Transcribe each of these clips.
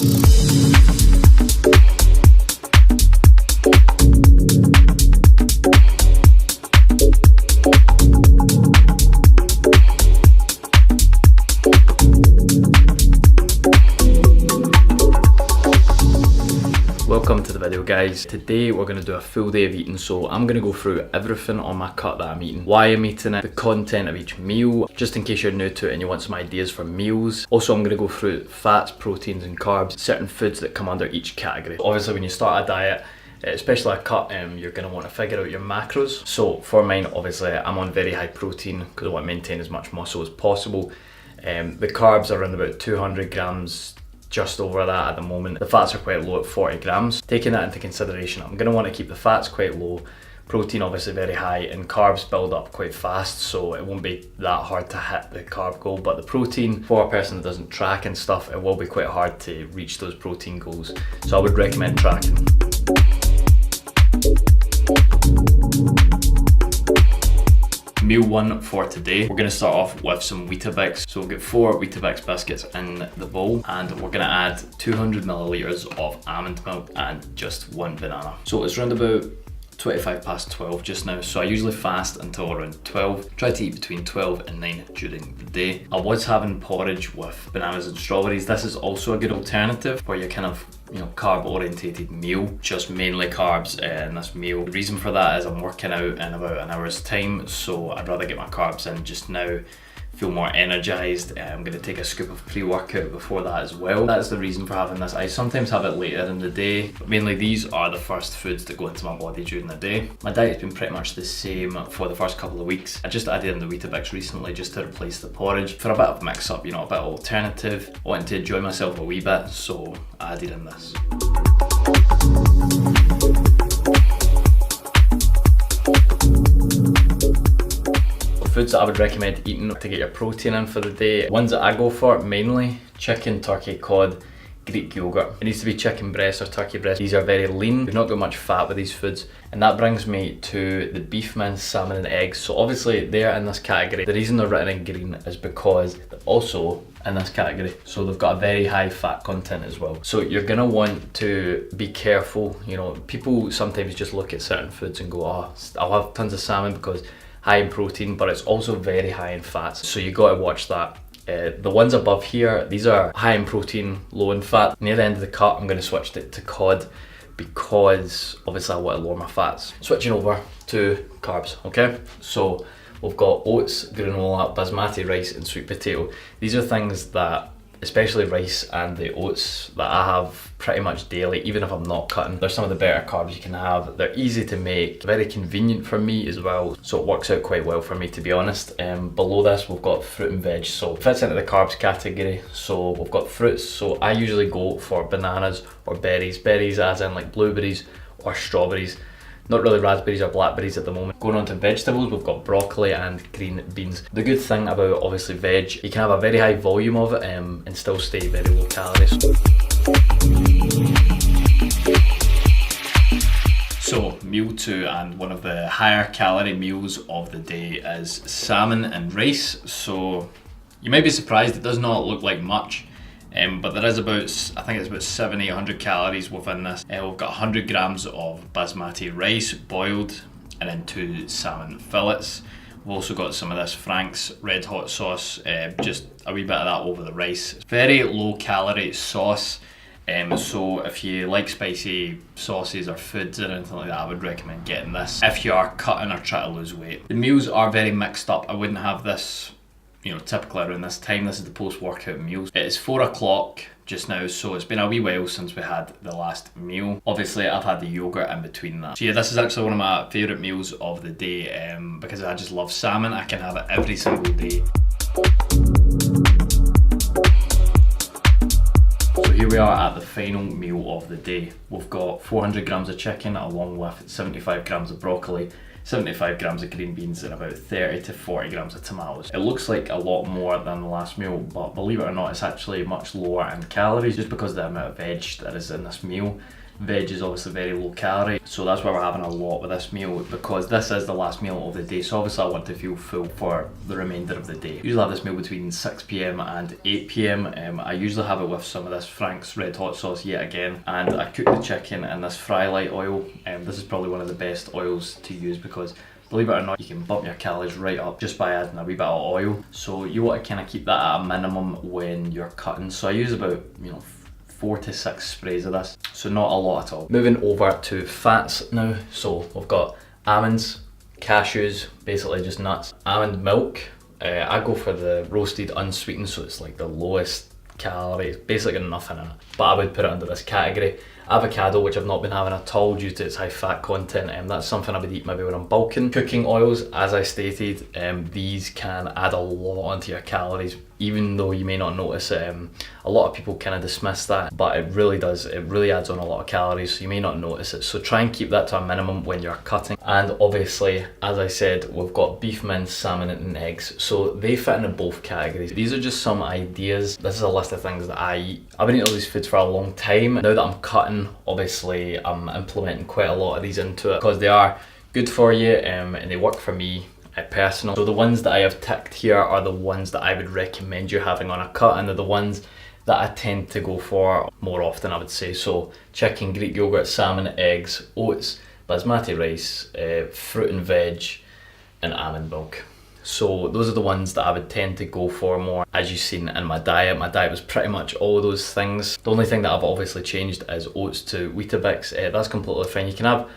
Welcome to the video, guys. Today we're going to do a full day of eating, so I'm going to go through everything on my cut that I'm eating, why I'm eating it, the content of each meal, just in case you're new to it and you want some ideas for meals. Also, I'm going to go through fats, proteins and carbs, certain foods that come under each category. Obviously, when you start a diet, especially a cut, you're going to want to figure out your macros. So for mine, obviously I'm on very high protein because I want to maintain as much muscle as possible. The carbs are around about 200 grams, just over that at the moment. The fats are quite low at 40 grams. Taking that into consideration, I'm going to want to keep the fats quite low, protein obviously very high, and carbs build up quite fast, so it won't be that hard to hit the carb goal. But the protein, for a person that doesn't track and stuff, it will be quite hard to reach those protein goals, so I would recommend tracking. Meal one for today, we're going to start off with some Weetabix. So we'll get 4 Weetabix biscuits in the bowl, and we're going to add 200 milliliters of almond milk and just 1 banana. So it's around about 25 past 12 just now, so I usually fast until around 12. Try to eat between 12 and 9 during the day. I was having porridge with bananas and strawberries. This is also a good alternative for your kind of, carb orientated meal, just mainly carbs in this meal. The reason for that is I'm working out in about an hour's time, so I'd rather get my carbs in just now, feel more energized. I'm going to take a scoop of pre-workout before that as well. That's the reason for having this. I sometimes have it later in the day, but mainly these are the first foods that go into my body during the day. My diet's been pretty much the same for the first couple of weeks. I just added in the Weetabix recently just to replace the porridge for a bit of mix up, a bit of alternative. I wanted to enjoy myself a wee bit, so I added in this. Foods that I would recommend eating to get your protein in for the day. Ones that I go for, mainly chicken, turkey, cod, Greek yogurt. It needs to be chicken breast or turkey breast. These are very lean. We've not got much fat with these foods. And that brings me to the beef mince, salmon and eggs. So obviously they're in this category. The reason they're written in green is because they're also in this category. So they've got a very high fat content as well. So you're gonna want to be careful. People sometimes just look at certain foods and go, oh, I'll have tons of salmon because high in protein, but it's also very high in fats, so you got to watch that. The ones above here, these are high in protein, low in fat. Near the end of the cut, I'm going to switch it to cod because obviously I want to lower my fats. Switching over to carbs, okay? So we've got oats, granola, basmati rice and sweet potato. These are things that, especially rice and the oats, that I have pretty much daily, even if I'm not cutting. They're some of the better carbs you can have. They're easy to make, very convenient for me as well, so it works out quite well for me, to be honest. Below this we've got fruit and veg, so it fits into the carbs category. So we've got fruits, so I usually go for bananas or berries. Berries as in like blueberries or strawberries. Not really raspberries or blackberries at the moment. Going on to vegetables, we've got broccoli and green beans. The good thing about obviously veg, you can have a very high volume of it and still stay very low calories. So meal 2, and one of the higher calorie meals of the day, is salmon and rice. So you might be surprised, it does not look like much. But there is about, I think it's about 700-800 calories within this. We've got 100 grams of basmati rice boiled, and then 2 salmon fillets. We've also got some of this Frank's red hot sauce, just a wee bit of that over the rice. It's very low calorie sauce, so if you like spicy sauces or foods or anything like that, I would recommend getting this if you are cutting or trying to lose weight. The meals are very mixed up. I wouldn't have this typically around this time. This is the post-workout meals. It is 4 o'clock just now, so it's been a wee while since we had the last meal. Obviously I've had the yogurt in between that. So yeah, this is actually one of my favourite meals of the day, because I just love salmon. I can have it every single day. So here we are at the final meal of the day. We've got 400 grams of chicken along with 75 grams of broccoli, 75 grams of green beans and about 30 to 40 grams of tomatoes. It looks like a lot more than the last meal, but believe it or not, it's actually much lower in calories just because of the amount of veg that is in this meal. Veg is obviously very low calorie, so that's why we're having a lot with this meal, because this is the last meal of the day. So obviously I want to feel full for the remainder of the day. I usually have this meal between 6 p.m. and 8 p.m. I usually have it with some of this Frank's Red Hot sauce yet again, and I cook the chicken in this fry light oil. This is probably one of the best oils to use, because believe it or not, you can bump your calories right up just by adding a wee bit of oil. So you want to kind of keep that at a minimum when you're cutting. So I use about 4 to 6 sprays of this, so not a lot at all. Moving over to fats now. So we've got almonds, cashews, basically just nuts, almond milk. I go for the roasted unsweetened, so it's like the lowest calories, basically got nothing in it, but I would put it under this category. Avocado, which I've not been having at all due to its high fat content, that's something I would eat maybe when I'm bulking. Cooking oils, as I stated, these can add a lot onto your calories, even though you may not notice it. A lot of people kind of dismiss that, but it really does. It really adds on a lot of calories, so you may not notice it. So try and keep that to a minimum when you're cutting. And obviously, as I said, we've got beef mince, salmon and eggs, so they fit into both categories. These are just some ideas. This is a list of things that I eat. I've been eating all these foods for a long time. Now that I'm cutting, obviously I'm implementing quite a lot of these into it, because they are good for you and they work for me personal. So the ones that I have ticked here are the ones that I would recommend you having on a cut, and they're the ones that I tend to go for more often, I would say. So chicken, Greek yogurt, salmon, eggs, oats, basmati rice, fruit and veg, and almond milk. So those are the ones that I would tend to go for more. As you've seen in my diet was pretty much all of those things. The only thing that I've obviously changed is oats to Weetabix. That's completely fine. You can have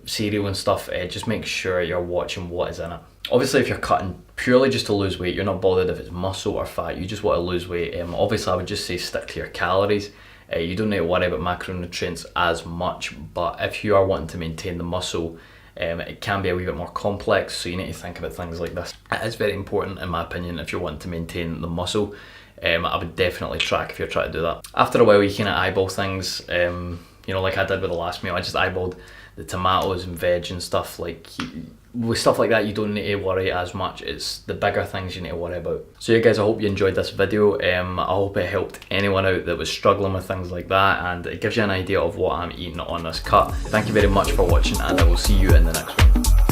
cereal and stuff. Just make sure you're watching what is in it. Obviously, if you're cutting purely just to lose weight, you're not bothered if it's muscle or fat, you just want to lose weight. Obviously, I would just say stick to your calories. You don't need to worry about macronutrients as much, but if you are wanting to maintain the muscle, it can be a wee bit more complex, so you need to think about things like this. It is very important, in my opinion, if you're wanting to maintain the muscle. I would definitely track if you're trying to do that. After a while, you kind of eyeball things, like I did with the last meal. I just eyeballed the tomatoes and veg and stuff. With stuff like that, you don't need to worry as much. It's the bigger things you need to worry about. So yeah guys, I hope you enjoyed this video. I hope it helped anyone out that was struggling with things like that, and it gives you an idea of what I'm eating on this cut. Thank you very much for watching, and I will see you in the next one.